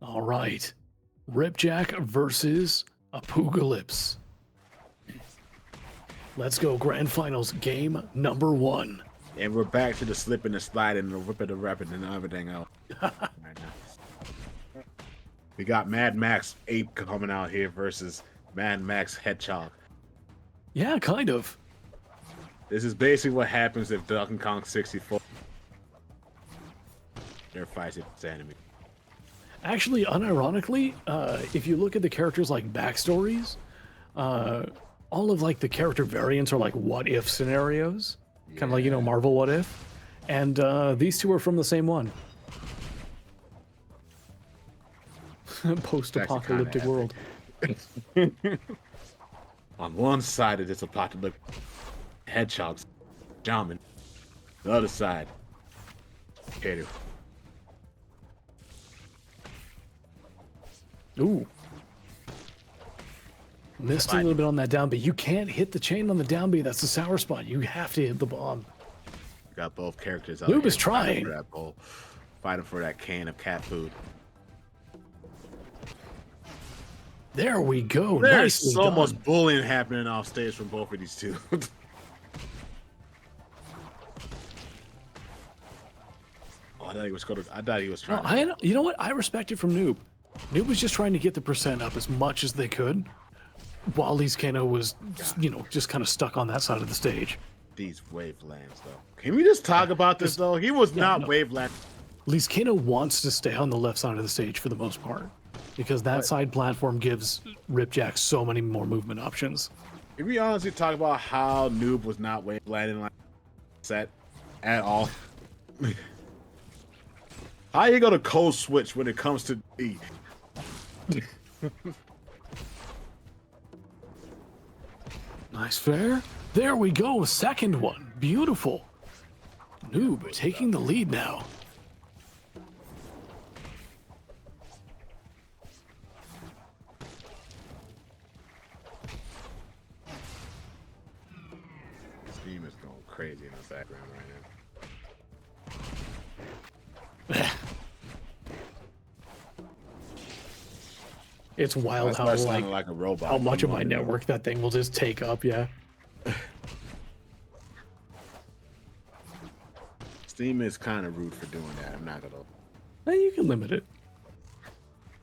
All right. Ripjack versus Apucalypse. Let's go. Grand Finals game number 1. And we're back to the slip and the slide and the whip and the rapid and everything else. We got Mad Max Ape coming out here versus Mad Max Hedgehog. Yeah, kind of. This is basically what happens if Donkey Kong 64 their fights its enemy. Actually, unironically, if you look at the characters like backstories, all of like the character variants are like what if scenarios, kind of like, you know, Marvel What If, and these two are from the same one. Post-apocalyptic world. On one side of this apocalyptic, hedgehogs, shaman. The other side, Kato. Ooh. Missed a little bit on that down B. You can't hit the chain on the down B. That's the sour spot. You have to hit the bomb. Got both characters out Noob is trying. for that bowl, fighting for that can of cat food. There we go. There's Nicely so done. much bullying happening off stage from both of these two. Oh, I thought he was going to. I thought he was trying. You know what? I respect it from Noob. Noob was just trying to get the percent up as much as they could, while leescano was, you know, just kind of stuck on that side of the stage. These wavelands, though. Can we just talk about this, though? He was not waveland. leescano wants to stay on the left side of the stage for the most part, because that side platform gives Ripjack so many more movement options. Can we honestly talk about how Noob was not wavelanding like set at all? How you gonna code switch when it comes to D? Nice fair. There we go. Second one. Beautiful. Noob taking the lead now. Steam is going crazy in the background right now. It's wild how like a robot. how much of my network that thing will just take up. Yeah. Steam is kind of rude for doing that. I'm not gonna. You can limit it.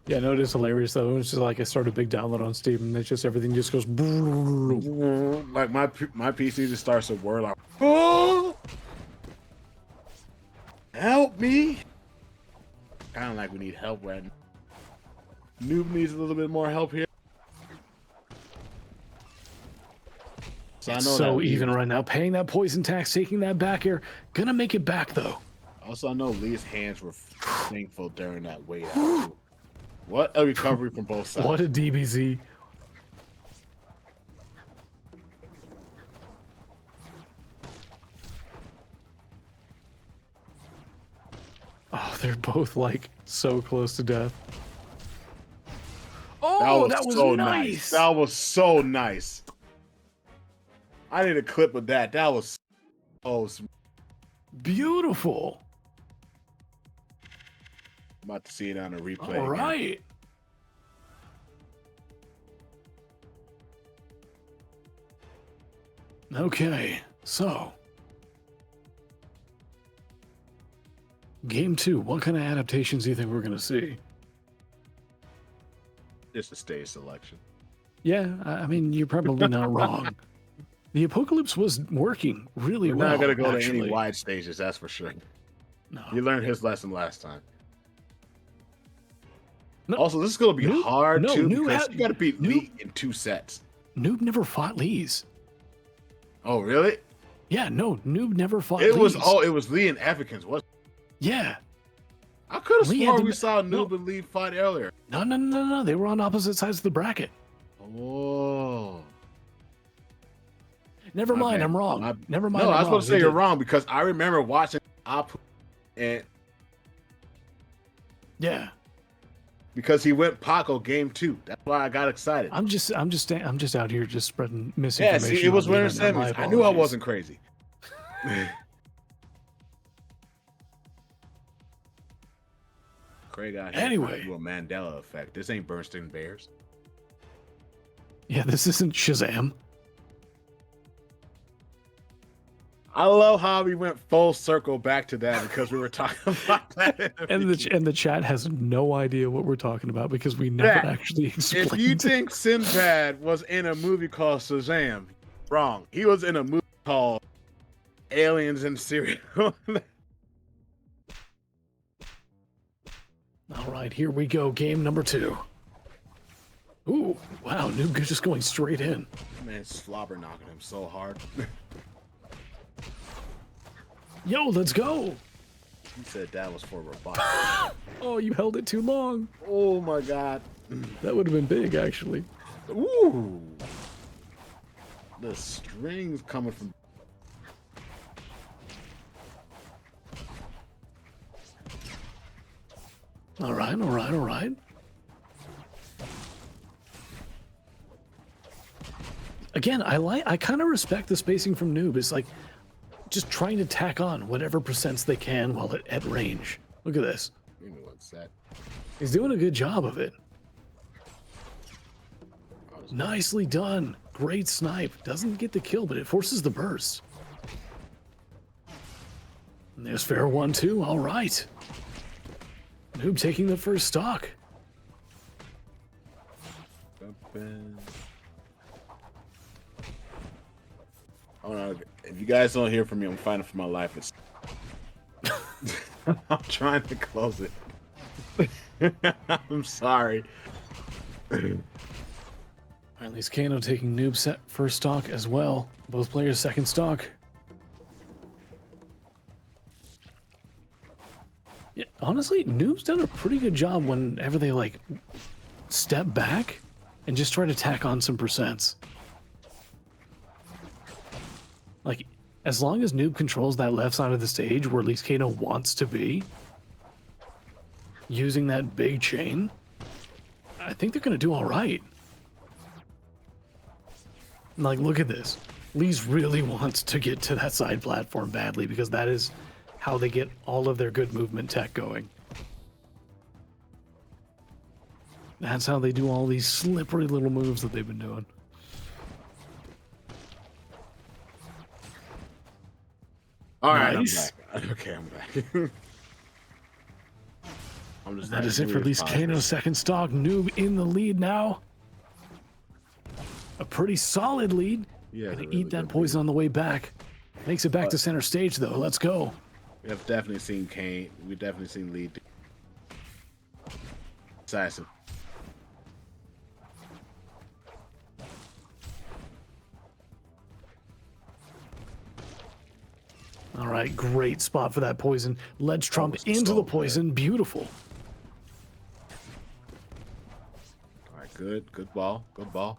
Yeah, no, it is hilarious though. It's just like I start a big download on Steam, and it's just everything just goes. Like my PC just starts to whir like, oh, help me! Kind of like we need help right now. Noob needs a little bit more help here. So I know so even right now, paying that poison tax, taking that back air, gonna make it back though. Also, I know Lee's hands were thankful during that wait out. Too. What a recovery from both sides. What a DBZ. Oh, they're both like so close to death. Oh, that was so nice. That was so nice. I need a clip of that. That was so beautiful. I'm about to see it on a replay. All right. Okay, so game 2. What kind of adaptations do you think we're gonna see? Just a stage selection. Yeah, I mean, you're probably not wrong. The Apocalypse was working really well. We're not gonna go actually. to any wide stages, that's for sure. No. He learned his lesson last time. No. Also, this is gonna be hard too because you gotta beat Lee in 2 sets. Noob never fought Lee's. Oh, really? Yeah, no, Noob never fought It Lee's. was it was Lee and Africans, wasn't it? Yeah. I could have sworn we saw Noob and Lee fight earlier. No. They were on opposite sides of the bracket. Oh. Never mind, I'm wrong. Never mind. No, I was supposed to say you're wrong because I remember watching Apu and yeah, because he went Paco game 2. That's why I got excited. I'm just out here just spreading misinformation. Yeah, see, it was winter semis. I knew I wasn't crazy. Craig out here Anyway. do a Mandela effect. This ain't Bernstein Bears. Yeah, this isn't Shazam. I love how we went full circle back to that because we were talking about that. And the chat has no idea what we're talking about because we never actually explained If you it. think Sinbad was in a movie called Shazam, wrong. He was in a movie called Aliens in Syria. All right, here we go. Game number 2. Ooh, wow, Noob just going straight in. Man, slobber knocking him so hard. Yo, let's go. He said that was for robotics. Oh, you held it too long. Oh my god. That would have been big, actually. Ooh. The strings coming from. All right, all right, all right. Again, I kind of respect the spacing from Noob. It's like just trying to tack on whatever percents they can while at range. Look at this. Give me one sec. He's doing a good job of it. Nicely done. Great snipe. Doesn't get the kill, but it forces the burst. And there's fair 1-2. All right. Noob taking the first stock. Oh no! If you guys don't hear from me, I'm fighting for my life. It's I'm trying to close it. I'm sorry. At least Kano taking Noob set first stock as well. Both players second stock. Yeah, honestly, Noob's done a pretty good job whenever they like step back and just try to tack on some percents. Like, as long as Noob controls that left side of the stage where at least Kano wants to be, using that big chain, I think they're gonna do all right. Like, look at this. Lee's really wants to get to that side platform badly because that is how they get all of their good movement tech going. That's how they do all these slippery little moves that they've been doing. All right, Nice. I'm back. Okay, I'm back. I'm just That is it for at least Kano's second stock. Noob in the lead now. A pretty solid lead. Yeah, Gonna really eat that good poison lead. on the way back. Makes it back to center stage though. Let's go. We have definitely seen Kane. We've definitely seen Lee. Assassin. All right, great spot for that poison. Ledge trump into so the poison. Beautiful. All right, good ball, good ball.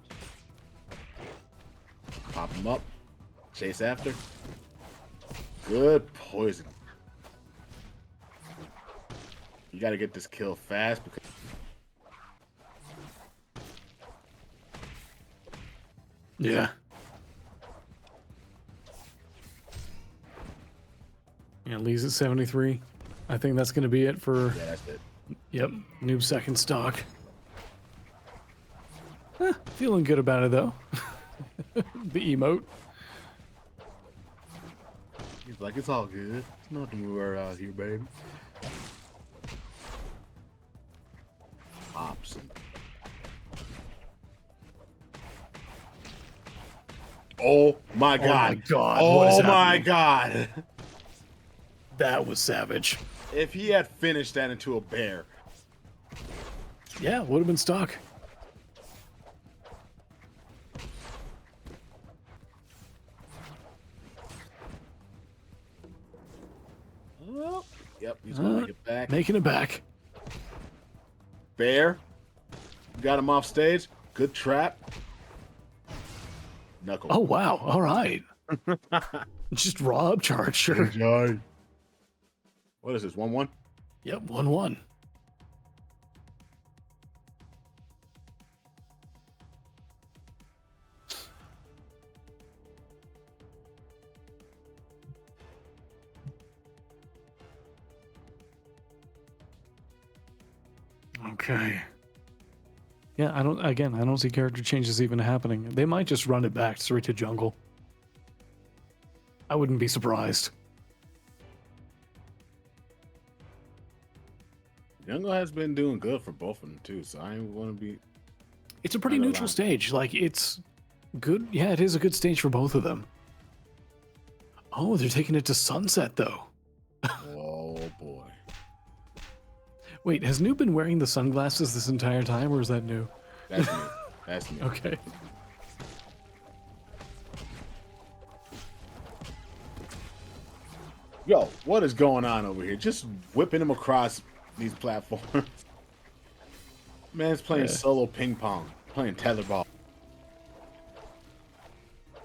Pop him up, chase after. Good poison. You got to get this kill fast because. Yeah. Yeah, Lee's at 73. I think that's going to be it for, Yeah, that's it. yep, Noob second stock. Feeling good about it, though. The emote. He's like, it's all good. It's nothing to worry out here, baby. Pops. Oh my god. Oh my god. What is Oh my happening? god. That was savage. If he had finished that into a bear. Yeah, would have been stock. Oh, yep, he's gonna make it back. Making it back. Bear. Got him off stage. Good trap. Knuckle. Oh, wow. All right. Just raw upcharge, sure. Enjoy. What is this? 1-1? Yep, 1-1. Okay. Yeah, I don't see character changes even happening. They might just run it back straight to jungle. I wouldn't be surprised. Jungle has been doing good for both of them too, so I ain't want to be. It's a pretty neutral stage. Like, it's good. Yeah, it is a good stage for both of them. Oh, they're taking it to sunset, though. Oh, boy. Wait, has Newb been wearing the sunglasses this entire time, or is that new? That's new. That's new. Okay. Yo, what is going on over here? Just whipping him across these platforms. Man's playing solo ping pong, playing tetherball.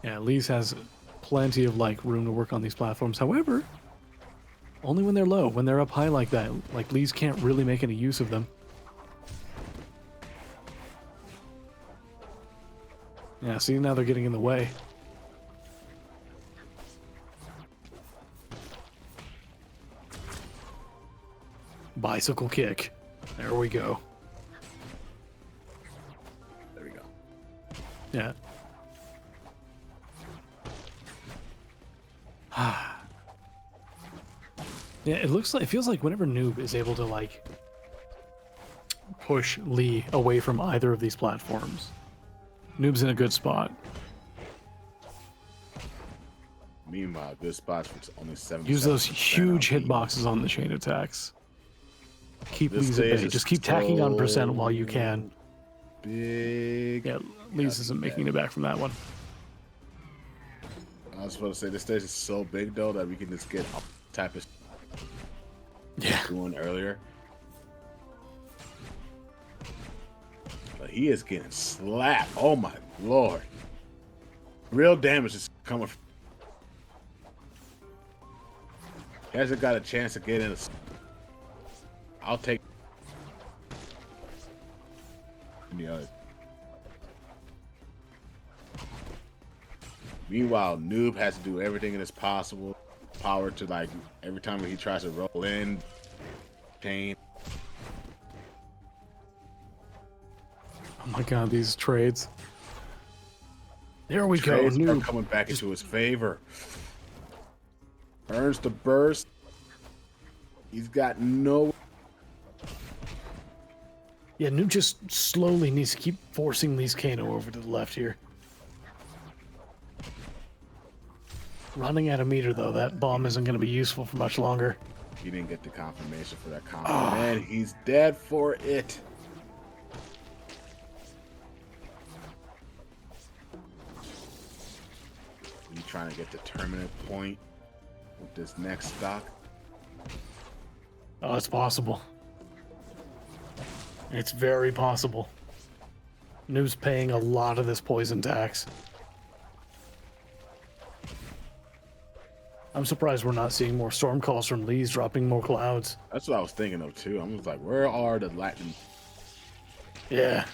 Yeah, Lee's has plenty of like room to work on these platforms. However, only when they're low. When they're up high like that, like Lee's can't really make any use of them. Yeah, see, now they're getting in the way. Bicycle kick. There we go. There we go. Yeah. Yeah, it feels like whenever Newb is able to like push Lee away from either of these platforms, Noob's in a good spot. Meanwhile, good spots for only 7. Use those huge hitboxes on the chain attacks. Keep Lee's at bay. Just keep tacking on percent while you can. Big. Yeah, Lee's isn't making it back from that one. I was supposed to say this stage is so big though that we can just get a type of doing earlier. But he is getting slapped. Oh my lord. Real damage is coming from. He hasn't got a chance to get in. I'll take the other. Meanwhile, Newb has to do everything in his possible power to like every time he tries to roll in, chain. Oh my god, these trades. There we Trades go. are Newb coming back into his favor. Earns the burst. He's got no. Yeah, Newb just slowly needs to keep forcing leescano over to the left here. Running at a meter, though, that bomb isn't going to be useful for much longer. He didn't get the confirmation for that combo. Man, he's dead for it. He's trying to get the terminal point with this next stock. Oh, it's possible. It's very possible. Noob's paying a lot of this poison tax. I'm surprised we're not seeing more storm calls from Lee's dropping more clouds. That's what I was thinking of too. I was like, where are the Latin? Yeah.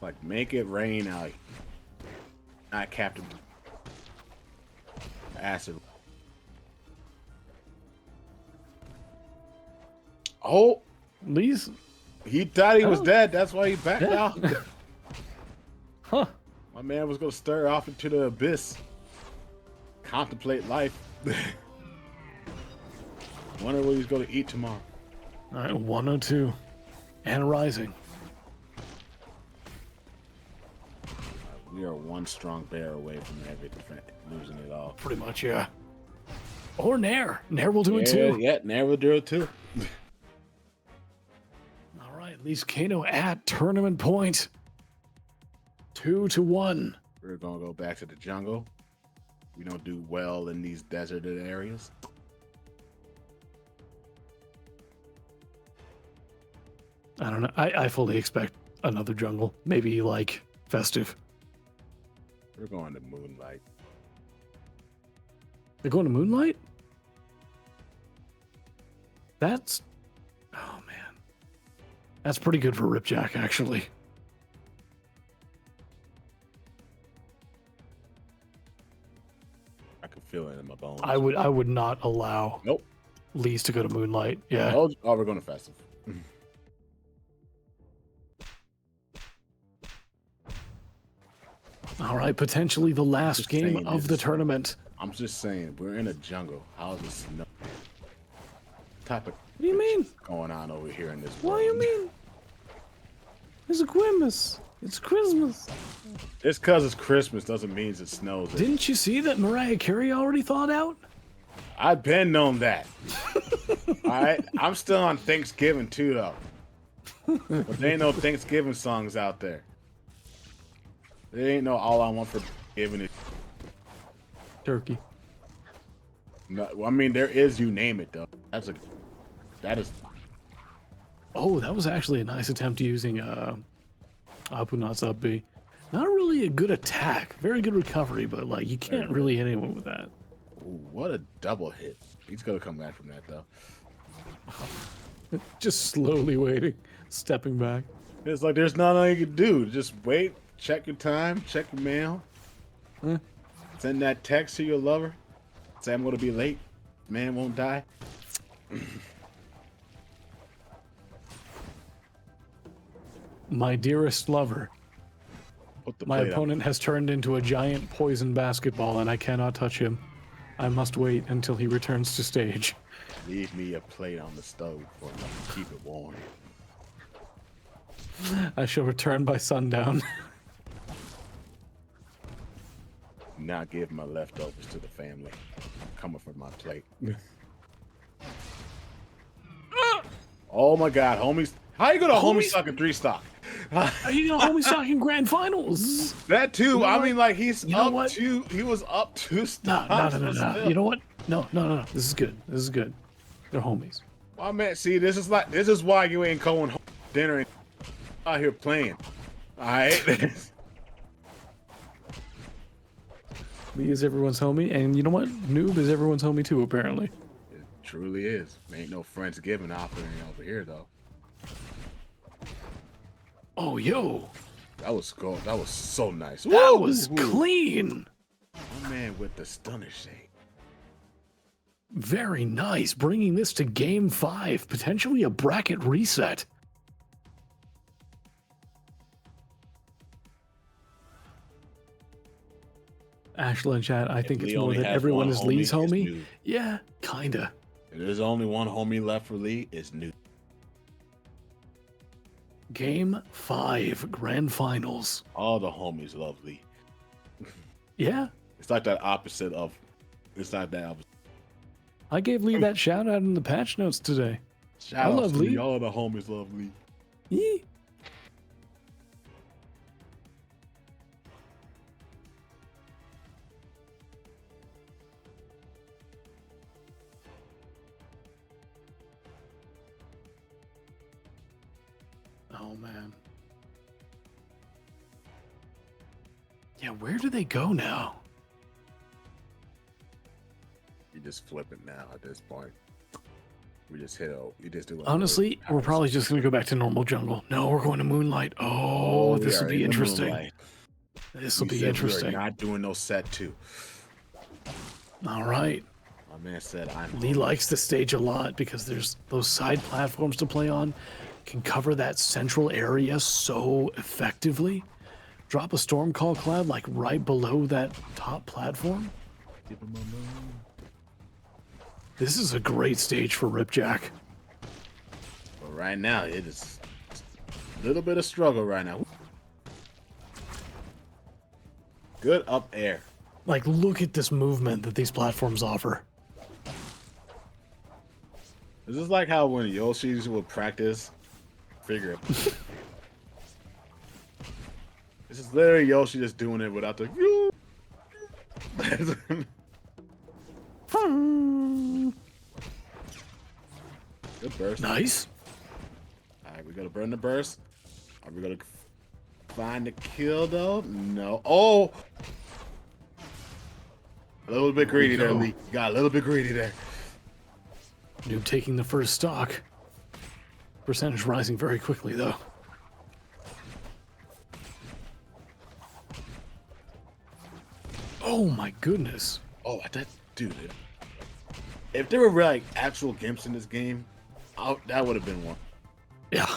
Like, make it rain out. Not Captain Acid. Oh, Lee's. he thought he was dead. That's why he backed out. Huh. My man was gonna stir off into the abyss. Contemplate life. Wonder what he's gonna eat tomorrow. All right, 102. And rising. We are one strong bear away from losing it all. Pretty much, yeah. Or Nair. Nair will do it Yeah, too. yeah, Nair will do it too. All right, leescano at tournament point. 2-1. We're gonna go back to the jungle. We don't do well in these deserted areas. I don't know. I fully expect another jungle. Maybe like festive. We're going to Moonlight. They're going to Moonlight? That's... Oh, man. That's pretty good for Ripjack, actually. I can feel it in my bones. I would not allow Nope. Lee's to go to Moonlight. Yeah. Oh, we're going to Festive. All right, potentially the last Just game saying of the this. tournament. I'm just saying, we're in a jungle. How's the snow? Type of What do you mean? going on over here in this What world? do you mean? It's a Christmas. It's Christmas. Just because it's Christmas doesn't mean it snows. Didn't you see that Mariah Carey already thawed out? I've been known that. All right, I'm still on Thanksgiving too, though. But there ain't no Thanksgiving songs out there. There ain't no "All I Want for Giving It." Turkey. No, I mean there is. You name it though. That is. Oh, that was actually a nice attempt using Apu not sub B. Not really a good attack. Very good recovery, but like you can't really hit anyone with that. Ooh, what a double hit. He's gonna come back from that though. Just slowly waiting, stepping back. It's like there's nothing you can do. Just wait, check your time, check your mail. Send that text to your lover. Say I'm gonna be late. Man won't die. My dearest lover, my opponent has turned into a giant poison basketball and I cannot touch him. I must wait until he returns to stage. Leave me a plate on the stove for me to keep it warm. I shall return by sundown. Not give my leftovers to the family. Coming for my plate. Oh my god, homies. How you gonna homie stock a 3-stock? Are you gonna homie stock in grand finals? That too. You know I what? mean, like he's You know up what? two. He was up 2 No, stocks. no. You know what? No. This is good. This is good. They're homies. My man, see, this is why you ain't going home for dinner and out here playing. All right. Lee is everyone's homie, and you know what? Noob is everyone's homie too, apparently. It truly is. Ain't no Friendsgiving offering over here though. Oh, yo. That was cool. That was so nice. That was clean. My man with the stunner shake. Very nice. Bringing this to game 5. Potentially a bracket reset. Ashla and chat, I think it's more that everyone is Lee's homie. Yeah, kinda. There's only one homie left for Lee. It's New. Game 5, grand finals. All the homies love Lee. Yeah. It's like that opposite of. It's not that opposite. I gave Lee that shout out in the patch notes today. Shout out to Lee. All the homies love Lee. Yee. Oh man. Yeah, where do they go now? You just flip it now at this point. We just hit a. You just do. Honestly, we're probably just gonna go back to normal jungle. No, we're going to Moonlight. Oh, this will be interesting. This will be interesting. We're not doing no set 2. All right. My man said Lee likes the stage a lot because there's those side platforms to play on. Can cover that central area so effectively. Drop a storm call cloud like right below that top platform. This is a great stage for Ripjack. But right now, it is a little bit of struggle right now. Good up air. Like, look at this movement that these platforms offer. This is like how when Yoshi's would practice, figure it. This is literally Yoshi just doing it without the. Good burst. Nice. Alright, we gotta burn the burst. Are we gonna find the kill though? No. Oh! A little bit greedy there, Lee. Got a little bit greedy there. Noob taking the first stock. Percentage rising very quickly though. Oh my goodness. Oh, that dude. If there were like actual gimps in this game, that would have been one. Yeah.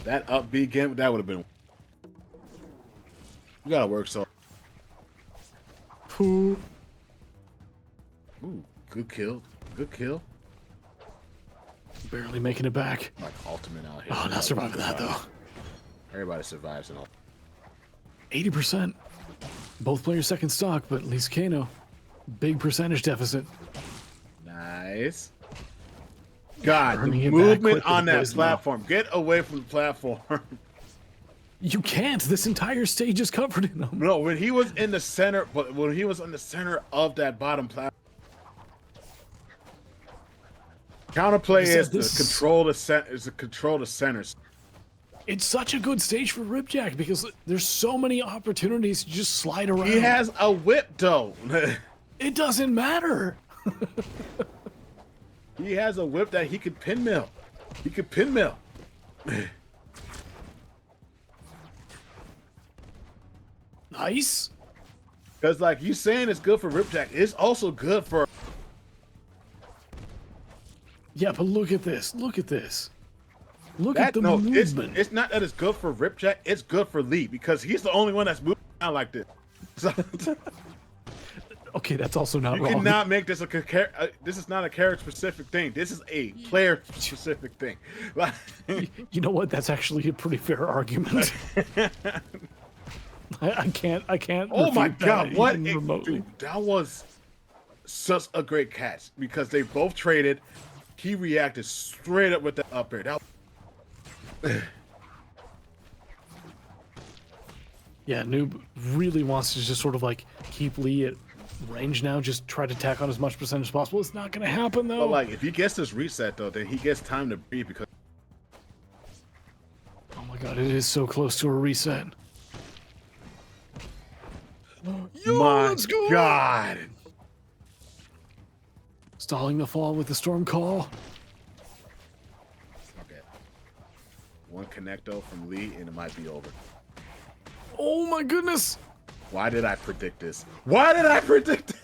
That up B gimp, that would have been one. You gotta work so. Ooh. Ooh, good kill. Good kill. Barely making it back. Like ultimate out here. Oh, not surviving that though. Everybody survives and all. 80%. Both players second stock, but leescano, big percentage deficit. Nice. God, the Turning it back movement quick with on the that poison platform. Get away from the platform. You can't. This entire stage is covered in them. No, when he was in the center, but when he was in the center of that bottom platform. Counterplay is to control the centers. It's such a good stage for Ripjack because there's so many opportunities to just slide around. He has a whip though. It doesn't matter. He has a whip that he could pinmill. He could pinmill. Nice. Because like you saying it's good for Ripjack, it's also good for. Yeah, but look at this. Look at this. Look at the No, movement. it's not that it's good for Ripjack. It's good for Lee because he's the only one that's moving around like this. So, Okay, that's also not you wrong. cannot make this this is not a character specific thing. This is a player specific thing. Like, You know what? That's actually a pretty fair argument. I can't. oh my refute that god, what even a, remotely. dude, that was such a great catch because they both traded. He reacted straight up with the up air. Yeah, Noob really wants to just sort of like keep Lee at range now, just try to tack on as much percentage as possible. It's not gonna happen though. But like, if he gets this reset though, then he gets time to breathe because. Oh my god, it is so close to a reset. Yo, My let's go! God. Stalling the fall with the storm call. Okay. One connecto from Lee and it might be over. Oh my goodness! Why did I predict this? Why did I predict it?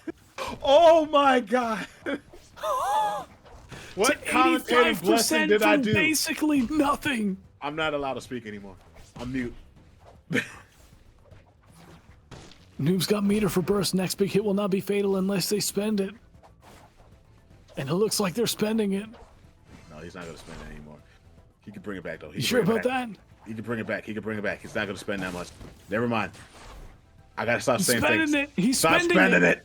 Oh my god! What commentating blessing did I do? Basically nothing. I'm not allowed to speak anymore. I'm mute. Noob's got meter for burst. Next big hit will not be fatal unless they spend it. And it looks like they're spending it. No, he's not gonna spend it anymore. He can bring it back though. You sure about that? He can bring it back. He can bring it back. He's not gonna spend that much. Never mind. I gotta stop saying things. He's Stop spending it.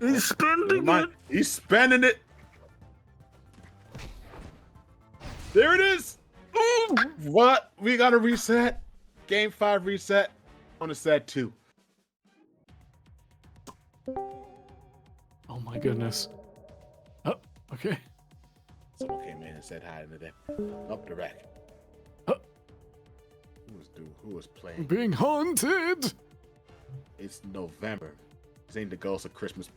He's spending it. He's spending it. There it is. Ooh. What? We got to reset. Game 5 reset on the set 2. Oh my goodness. Oh, okay. Someone came in and said hi to them. Up the rack. Who was playing? Being haunted. It's November. This ain't the ghost of Christmas.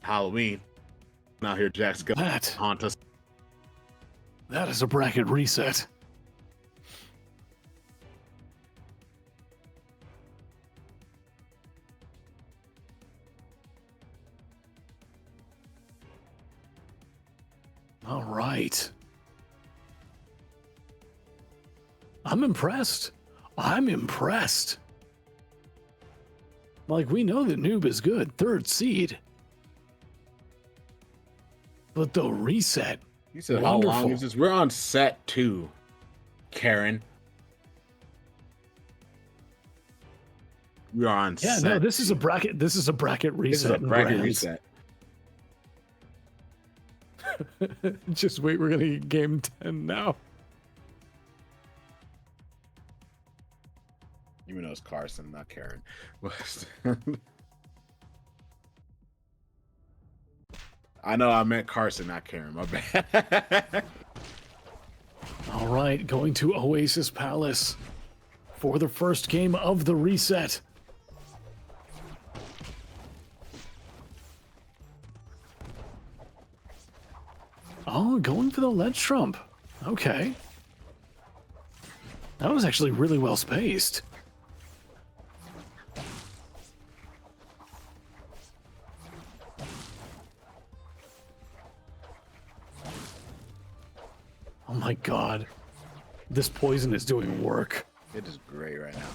Halloween. Now here Jack's gonna haunt us. That is a bracket reset. All right. I'm impressed. I'm impressed. Like, we know that Noob is good. 3rd seed. But the reset. You said wonderful. How long is this? We're on set 2, Karen. We are on Yeah, set. no, this is a bracket. This is a bracket reset. This is a bracket reset. Just wait, we're gonna get game 10 now. Even though it's Carson, not Karen. I know I meant Carson, not Karen. My bad. All right, going to Oasis Palace for the first game of the reset. Oh, going for the ledge trump. Okay. That was actually really well spaced. Oh my god. this poison is doing work. It is great right now.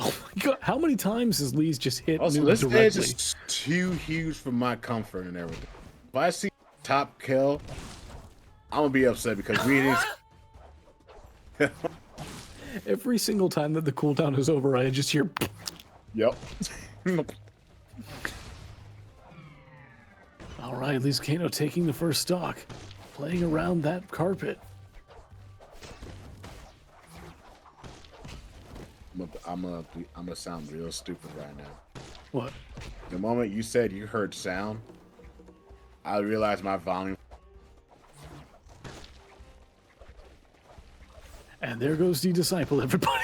Oh my god, how many times has Lee's just hit Also, Noob this directly? edge is too huge for my comfort and everything. If I see top kill, I'm gonna be upset because we didn't. Every single time that the cooldown is over, I just hear. Yep. All right, leescano taking the first stock, playing around that carpet. I'm gonna sound real stupid right now. What? The moment you said you heard sound, I realized my volume. And there goes the disciple, everybody.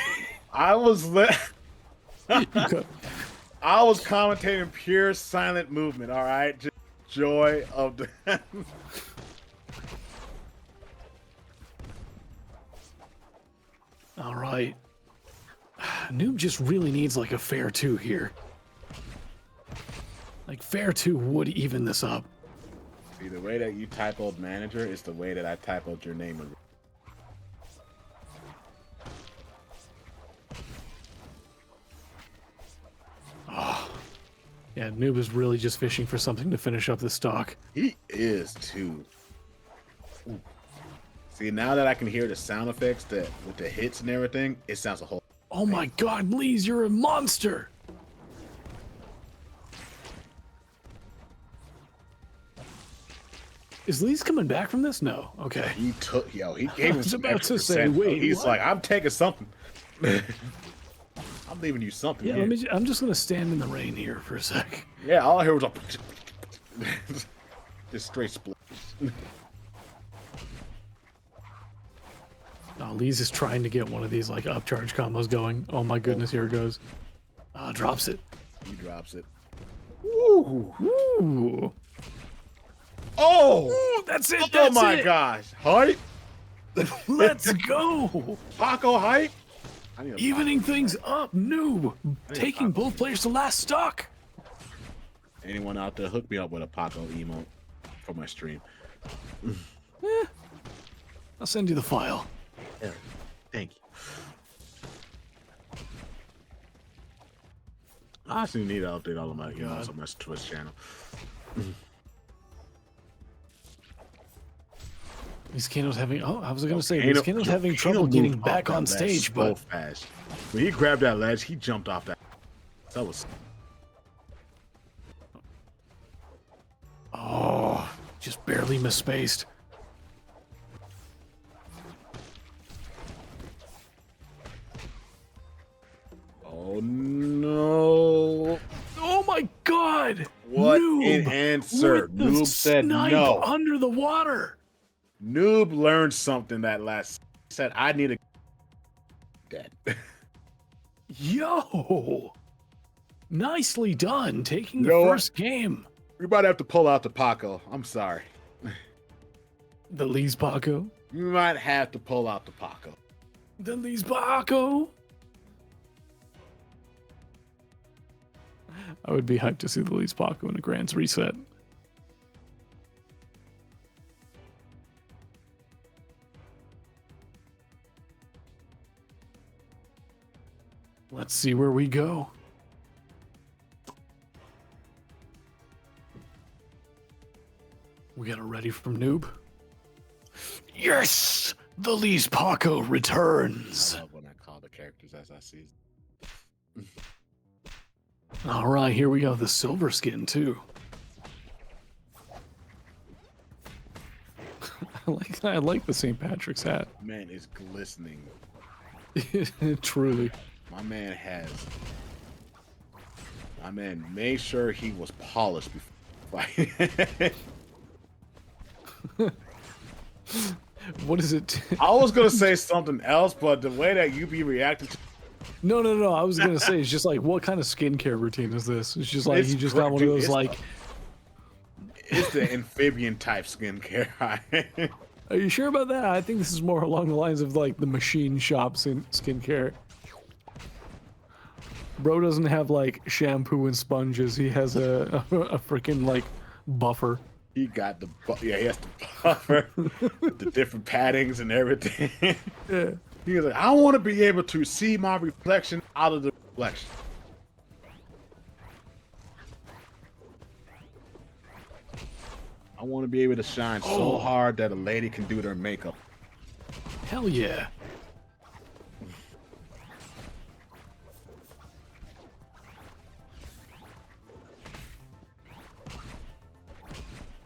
I was Okay. I was commentating pure silent movement. All right, just joy of the. All right. Noob just really needs like a fair 2 here. Like fair 2 would even this up. See, the way that you typoed manager is the way that I typoed your name. Oh. Yeah, Noob is really just fishing for something to finish up the stock. He is too. Ooh. See, now that I can hear the sound effects that with the hits and everything, it sounds a whole. Oh my god, Lees, you're a monster! Is Lees coming back from this? No. Okay. He took, he gave him was some about extra to say, percent. wait, He's what? like, I'm taking something. I'm leaving you something. Yeah, here. I'm just gonna stand in the rain here for a sec. Yeah, all I heard was a just straight split. Oh, Lees is trying to get one of these like upcharge combos going. Oh my goodness, here it goes. Drops it. He drops it. Ooh. Ooh. Oh! Ooh, that's it. Oh That's my it. gosh! Hype! Let's go. Paco hype! I need a Evening Paco things hype. up. Noob taking both players to last stock. Anyone out there, hook me up with a Paco emote for my stream. I'll send you the file. Yeah. Thank you. I actually need to update all of my emotes on my Twitch channel. leescano's having. Oh, I was gonna say Kano- leescano's yo, having Kano trouble getting moved back off on that stage, so but fast. When he grabbed that ledge, he jumped off that. That was. oh, just barely misspaced. Oh no! Oh my god! What Noob an answer! with the Noob said snipe no. under the water. Noob learned something that last. He said, "I need a dead." Yo, nicely done taking the You know what? first game. We might have to pull out the Paco. I'm sorry. The Lees Paco. We might have to pull out the Paco. The Lees Paco. I would be hyped to see the Lees Paco in a Grand's reset. Let's see where we go. We got a ready from Noob. Yes! The Lees Paco returns. I love when I call the characters as I see. All right, here we go. The silver skin too. I like the St. Patrick's hat. Man is glistening. Truly. My man made sure he was polished before fighting. What is it? I was gonna say something else, but the way that you be reacting to No. I was gonna say it's just like, what kind of skincare routine is this? It's just like It's he just great, got one of dude. those It's like. it's the amphibian type skincare. Are you sure about that? I think this is more along the lines of like the machine shops in skincare. Bro doesn't have like shampoo and sponges. He has a freaking like buffer. He got he has the buffer, the different paddings and everything. Yeah. He was like, I want to be able to see my reflection out of the reflection. I want to be able to shine so hard that a lady can do their makeup. Hell yeah.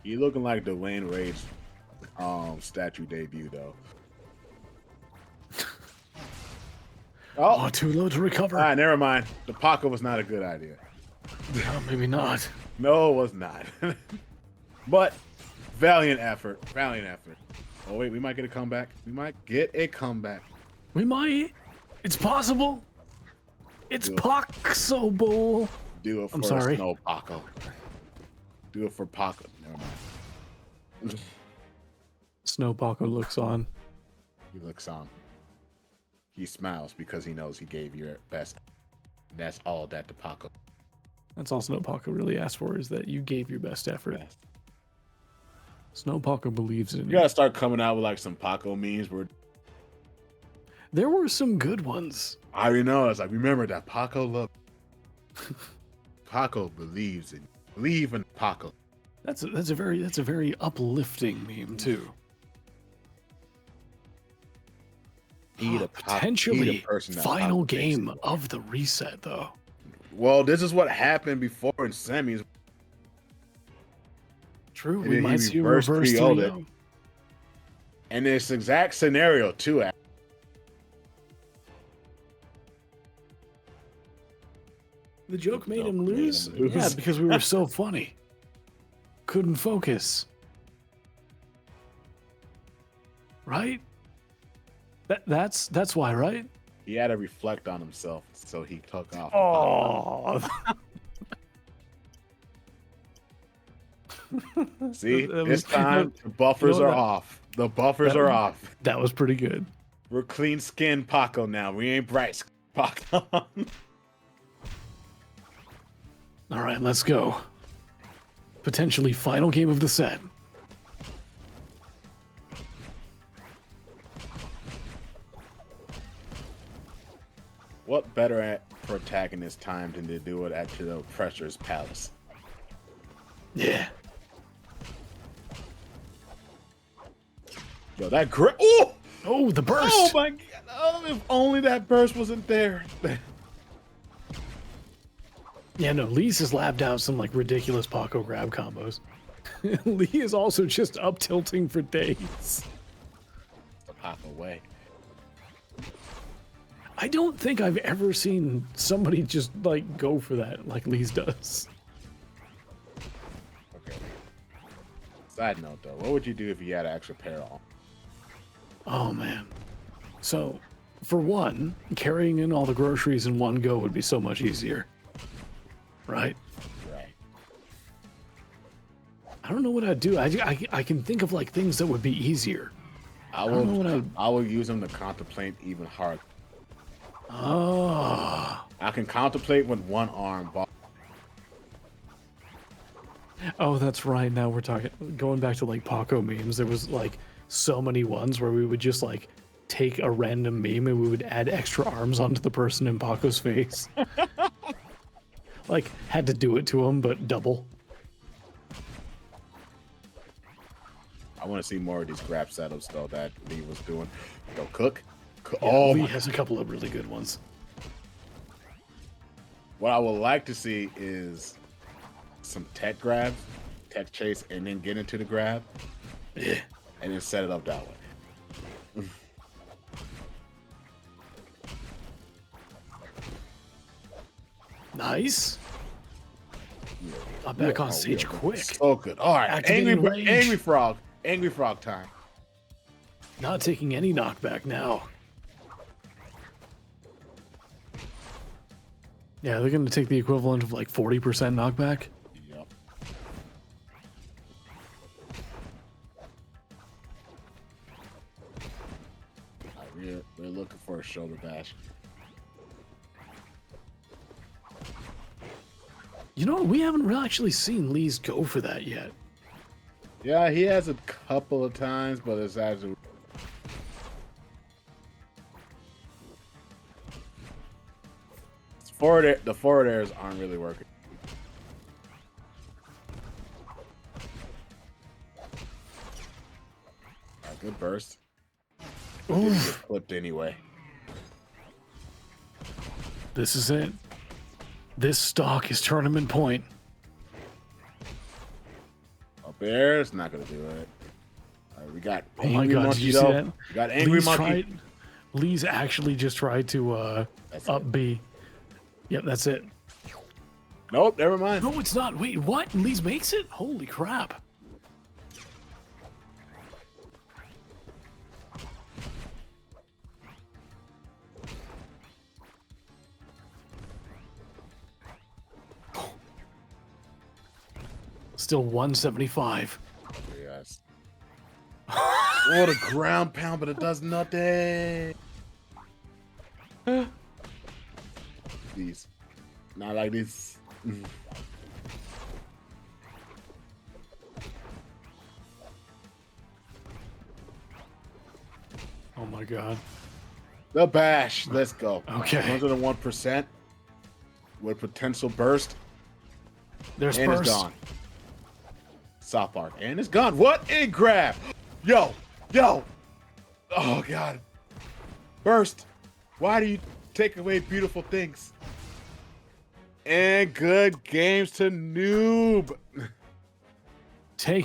He looking like Dwayne Wade's statue debut though. Oh, too low to recover. Ah, never mind. The Paco was not a good idea. Oh, maybe not. No, it was not. But valiant effort. Valiant effort. Oh wait, we might get a comeback. We might get a comeback. We might. It's possible. It's possible. Do it for Snow Paco. Do it for Paco. Never mind. Snow Paco looks on. He looks on. He smiles because he knows he gave your best. That's all that the Paco. That's all Snow Paco really asked for, is that you gave your best effort. Snow Paco believes in you. You gotta start coming out with like some Paco memes where there were some good ones. I already know. It's like, remember that Paco love. Paco believes in you. Believe in Paco. That's a very uplifting meme too. Potentially final game of the reset though. Well, this is what happened before in semis. True, we might see a reverse 3-0. And this exact scenario too. The joke made him lose? Yeah, because we were so funny. Couldn't focus. Right? That's why, right? He had to reflect on himself, so he took off. Oh. See, this time the buffers are off. The buffers are off. That was pretty good. We're clean skinned Paco now. We ain't bright skin Paco. All right, let's go. Potentially final game of the set. What better for attacking this time than to do it at the Oppressor's Palace? Yeah. Yo, that grip. Oh! Oh, the burst. Oh my god. Oh, if only that burst wasn't there. Yeah, no, Lee's has lapped out some like ridiculous Paco grab combos. Lee is also just up tilting for days. The Paco way. I don't think I've ever seen somebody just like go for that like Lee's does. Okay. Side note though, what would you do if you had an extra pair on? Oh man. So, for one, carrying in all the groceries in one go would be so much easier. Right? Right. I don't know what I'd do. I can think of like things that would be easier. I will use them to contemplate even harder. Oh. I can contemplate with one arm. Oh, that's right. Now we're talking, going back to like Paco memes. There was like so many ones where we would just like take a random meme and we would add extra arms onto the person in Paco's face. Like, had to do it to him, but double. I want to see more of these grab setups though that Lee was doing. Yo, Cook. Yeah, Oh, Lee has a couple of really good ones. What I would like to see is some tech grabs, tech chase, and then get into the grab. Yeah. And then set it up that way. Nice. Got back on stage quick. So good. All right, angry frog time. Not taking any knockback now. Yeah, they're going to take the equivalent of like 40% knockback. Yep. We're looking for a shoulder bash. You know, we haven't really actually seen Lee's go for that yet. Yeah, he has a couple of times, but it's actually. The forward airs aren't really working. Good burst. Didn't get flipped anyway. This is it. This stock is tournament point. Up air, it's not gonna do it. All right, we got Oh my angry god, monkey did you see though. that? We got angry monkey. Lee's actually just tried to up B. Yep, that's it. Nope, never mind. No, it's not. Wait, what? Lee's makes it? Holy crap. Still 175. Yes. What a ground pound, but it does nothing. Please. Not like this. Oh my god. The bash. Let's go. Okay. 101% with potential burst. There's And burst. it's gone. South Park. And it's gone. What a grab. Yo. Yo. Oh, God. Burst. Why do you take away beautiful things? And good games to Noob. Take